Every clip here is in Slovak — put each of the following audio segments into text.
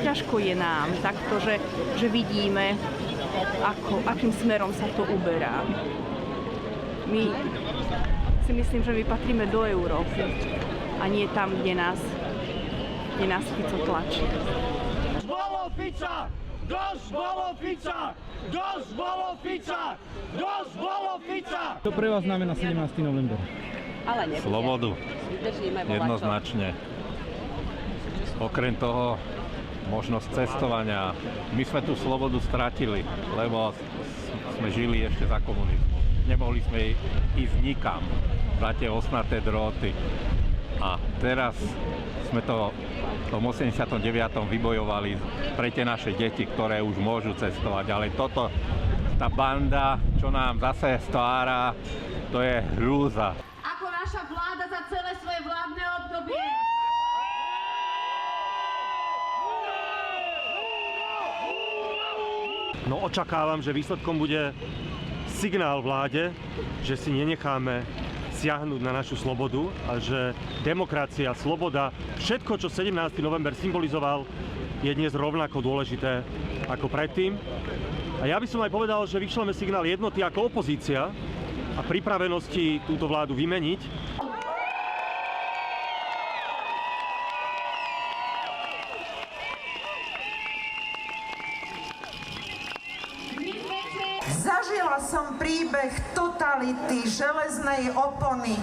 ťažko je nám takto, že vidíme, akým smerom sa to uberá. My si myslím, že my patríme do Európy a nie tam, kde nás Fico tlačí. Bolo Fica! Dosť bolo Fica! Dosť bolo Fica! Dosť bolo Fica! To pre vás znamená 17. november? Ale nebude. Slobodu. Vydržíme Jednoznačne. Okrem toho možnosť cestovania. My sme tú slobodu stratili, lebo sme žili ešte za komunizmu. Nemohli sme ísť nikam za tie osnaté dróty. A teraz sme to v tom 89. vybojovali pre tie naše deti, ktoré už môžu cestovať. Ale toto, tá banda, čo nám zase stvára, to je hrúza. Ako naša vláda za celé svoje vládne obdobie. No očakávam, že výsledkom bude signál vláde, že si nenecháme siahnuť na našu slobodu a že demokracia, sloboda, všetko, čo 17. november symbolizoval, je dnes rovnako dôležité ako predtým. A ja by som aj povedal, že vyšleme signál jednoty ako opozícia a pripravenosti túto vládu vymeniť. Zažila som príbeh totality, železnej opony,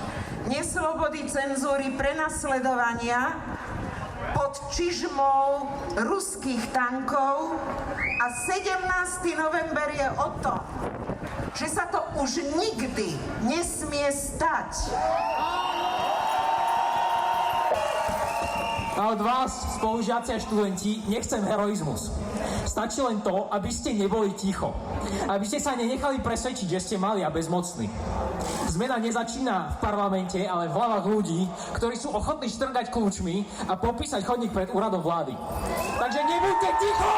neslobody, cenzúry, prenasledovania pod čižmou ruských tankov a 17. november je o tom, že sa to už nikdy nesmie stať. A od vás, spolužiaci a študenti, nechcem heroizmus. Stačí len to, aby ste neboli ticho. Aby ste sa nenechali presvedčiť, že ste mali a bezmocní. Zmena nezačína v parlamente, ale v hlavách ľudí, ktorí sú ochotní štrngať kľúčmi a popísať chodník pred úradom vlády. Takže nebuďte ticho!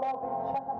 Love each other.